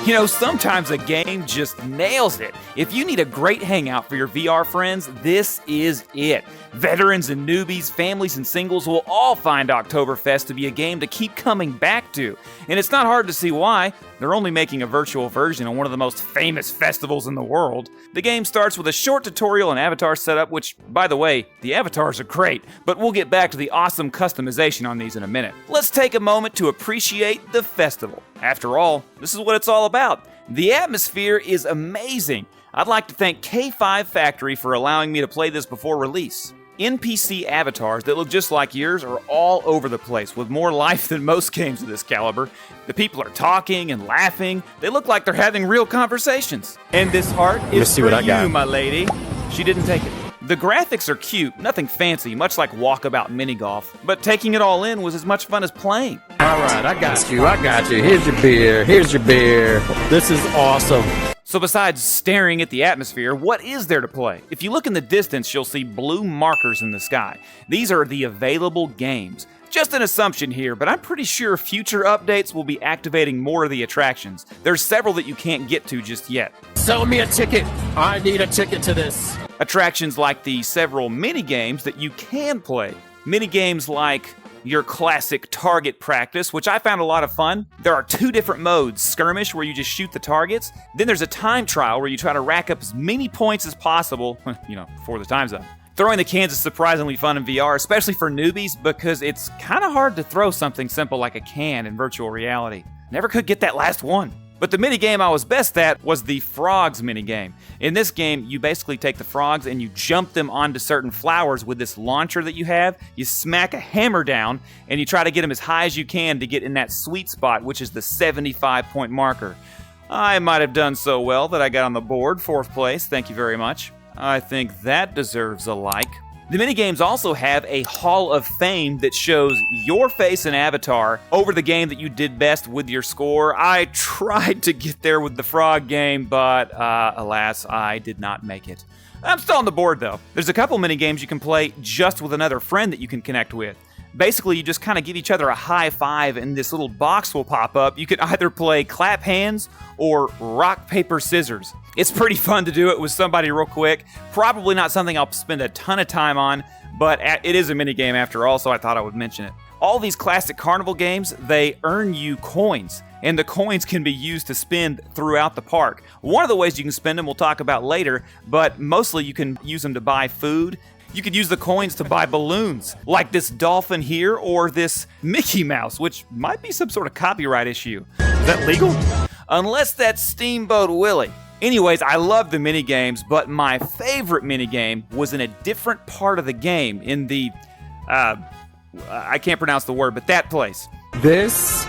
You know, sometimes a game just nails it. If you need a great hangout for your VR friends, this is it. Veterans and newbies, families and singles will all find Oktoberfest to be a game to keep coming back to. And it's not hard to see why. They're only making a virtual version of one of the most famous festivals in the world. The game starts with a short tutorial and avatar setup, which, by the way, the avatars are great, but we'll get back to the awesome customization on these in a minute. Let's take a moment to appreciate the festival. After all, this is what it's all about. The atmosphere is amazing. I'd like to thank K5 Factory for allowing me to play this before release. NPC avatars that look just like yours are all over the place, with more life than most games of this caliber. The people are talking and laughing. They look like they're having real conversations. And this heart is for you, my lady. She didn't take it. The graphics are cute, nothing fancy, much like Walkabout Mini Golf, but taking it all in was as much fun as playing. All right, I got you. Here's your beer. This is awesome. So besides staring at the atmosphere, what is there to play? If you look in the distance, you'll see blue markers in the sky. These are the available games. Just an assumption here, but I'm pretty sure future updates will be activating more of the attractions. There's several that you can't get to just yet. Sell me a ticket. I need a ticket to this. Attractions like the several mini-games that you can play. Mini-games like your classic target practice, which I found a lot of fun. There are 2 different modes: skirmish, where you just shoot the targets. Then there's a time trial where you try to rack up as many points as possible, before the time's up. Throwing the cans is surprisingly fun in VR, especially for newbies, because it's kind of hard to throw something simple like a can in virtual reality. Never could get that last one. But the minigame I was best at was the frogs minigame. In this game, you basically take the frogs and you jump them onto certain flowers with this launcher that you have. You smack a hammer down and you try to get them as high as you can to get in that sweet spot, which is the 75-point marker. I might have done so well that I got on the board, 4th place, thank you very much. I think that deserves a like. The minigames also have a Hall of Fame that shows your face and avatar over the game that you did best with your score. I tried to get there with the frog game, but alas, I did not make it. I'm still on the board though. There's a couple minigames you can play just with another friend that you can connect with. Basically, you just kind of give each other a high five and this little box will pop up. You can either play clap hands or rock, paper, scissors. It's pretty fun to do it with somebody real quick. Probably not something I'll spend a ton of time on, but it is a mini game after all, so I thought I would mention it. All these classic carnival games, they earn you coins, and the coins can be used to spend throughout the park. One of the ways you can spend them we'll talk about later, but mostly you can use them to buy food. You could use the coins to buy balloons, like this dolphin here or this Mickey Mouse, which might be some sort of copyright issue. Is that legal? Unless that's Steamboat Willie. Anyways, I love the minigames, but my favorite minigame was in a different part of the game, in the, I can't pronounce the word, but that place. This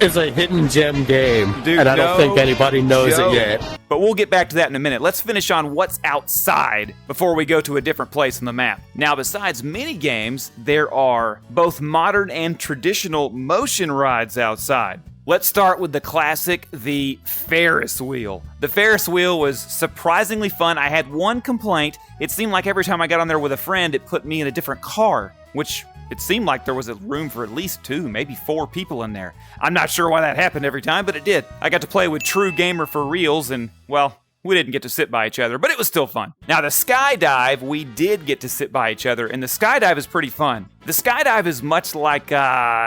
is a hidden gem game, Dude, and I don't think anybody knows it yet. But we'll get back to that in a minute. Let's finish on what's outside before we go to a different place on the map. Now, besides mini-games, there are both modern and traditional motion rides outside. Let's start with the classic, the Ferris wheel. The Ferris wheel was surprisingly fun. I had one complaint. It seemed like every time I got on there with a friend, it put me in a different car, which it seemed like there was a room for at least 2, maybe 4 people in there. I'm not sure why that happened every time, but it did. I got to play with true gamer for reals, and, well, we didn't get to sit by each other, but it was still fun. Now, the skydive, we did get to sit by each other, and the skydive is pretty fun. The skydive is much like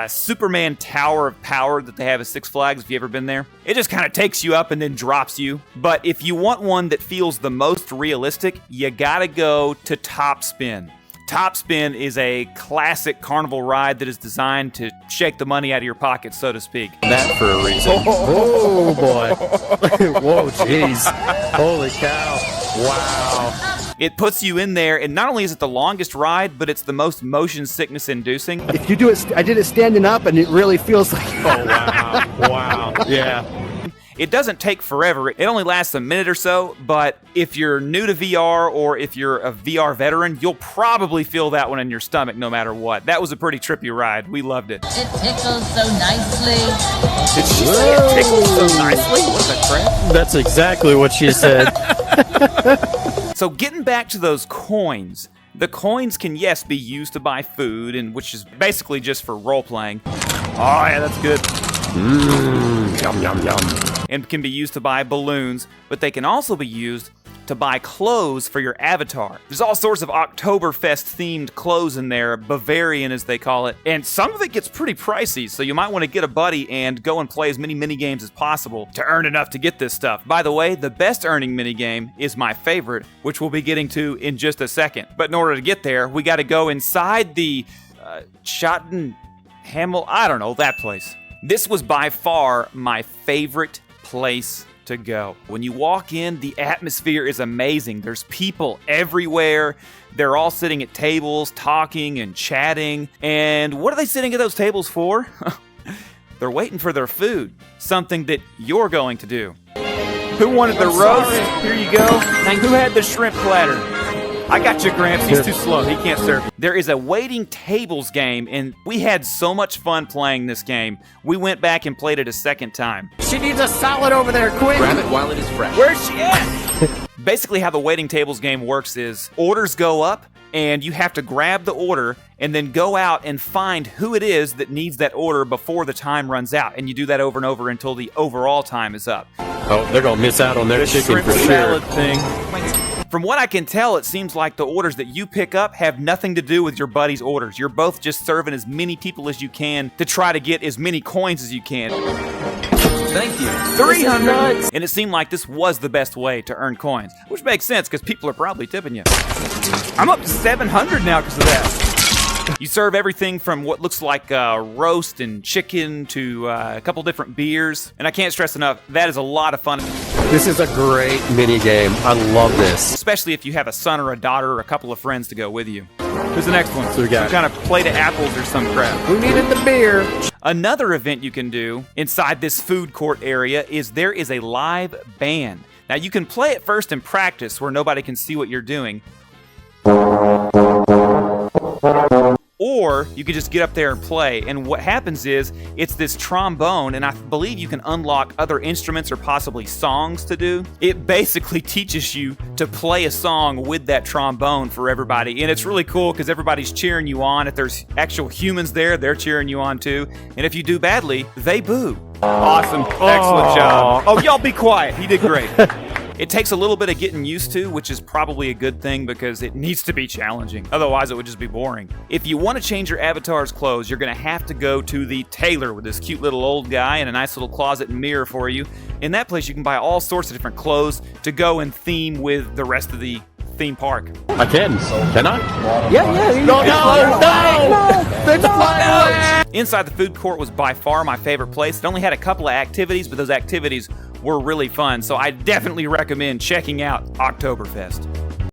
Superman Tower of Power that they have at Six Flags, if you've ever been there. It just kind of takes you up and then drops you. But if you want one that feels the most realistic, you gotta go to Top Spin. Top Spin is a classic carnival ride that is designed to shake the money out of your pocket, so to speak. That for a reason. Oh boy. Whoa, jeez. Holy cow. Wow. It puts you in there, and not only is it the longest ride, but it's the most motion sickness inducing. If you do it, I did it standing up, and it really feels like... Oh, wow. Wow. Yeah. It doesn't take forever. It only lasts a minute or so, but if you're new to VR or if you're a VR veteran, you'll probably feel that one in your stomach no matter what. That was a pretty trippy ride. We loved it. It tickles so nicely. Did she say it tickles so nicely? What the crap? That's exactly what she said. So getting back to those coins, the coins can, yes, be used to buy food, and which is basically just for role-playing. Oh, yeah, that's good. Yum, yum, yum. and can be used to buy balloons, but they can also be used to buy clothes for your avatar. There's all sorts of Oktoberfest themed clothes in there, Bavarian as they call it, and some of it gets pretty pricey, so you might want to get a buddy and go and play as many mini-games as possible to earn enough to get this stuff. By the way, the best earning minigame is my favorite, which we'll be getting to in just a second. But in order to get there, we got to go inside the Schottenhamel, I don't know, that place. This was by far my favorite place to go. When you walk in, the atmosphere is amazing. There's people everywhere. They're all sitting at tables, talking and chatting. And what are they sitting at those tables for? They're waiting for their food, something that you're going to do. Who wanted the roast? Here you go. And who had the shrimp platter? I got you, Gramps. He's too slow. He can't serve. There is a waiting tables game, and we had so much fun playing this game. We went back and played it a second time. She needs a salad over there, quick. Grab it while it is fresh. Where's she at? Basically, how the waiting tables game works is orders go up, and you have to grab the order and then go out and find who it is that needs that order before the time runs out. And you do that over and over until the overall time is up. Oh, they're going to miss out on their chicken Shrimp for sure. salad thing. From what I can tell, it seems like the orders that you pick up have nothing to do with your buddy's orders. You're both just serving as many people as you can to try to get as many coins as you can. Thank you. 300! And it seemed like this was the best way to earn coins, which makes sense because people are probably tipping you. I'm up to 700 now because of that. You serve everything from what looks like roast and chicken to a couple different beers. And I can't stress enough, that is a lot of fun. This is a great mini game. I love this. Especially if you have a son or a daughter or a couple of friends to go with you. Who's the next one? So we got some kind of plate of apples or some crap. Who needed the beer? Another event you can do inside this food court area is there is a live band. Now you can play it first in practice where nobody can see what you're doing. Or you could just get up there and play. And what happens is, it's this trombone, and I believe you can unlock other instruments or possibly songs to do. It basically teaches you to play a song with that trombone for everybody. And it's really cool because everybody's cheering you on. If there's actual humans there, they're cheering you on too. And if you do badly, they boo. Awesome. Excellent job. Oh, y'all be quiet. He did great. It takes a little bit of getting used to, which is probably a good thing because it needs to be challenging. Otherwise, it would just be boring. If you want to change your avatar's clothes, you're going to have to go to the tailor with this cute little old guy and a nice little closet and mirror for you. In that place, you can buy all sorts of different clothes to go and theme with the rest of the theme park. I can. Can I? Yeah. No. Inside the food court was by far my favorite place. It only had a couple of activities, but those activities were really fun, so I definitely recommend checking out Oktoberfest.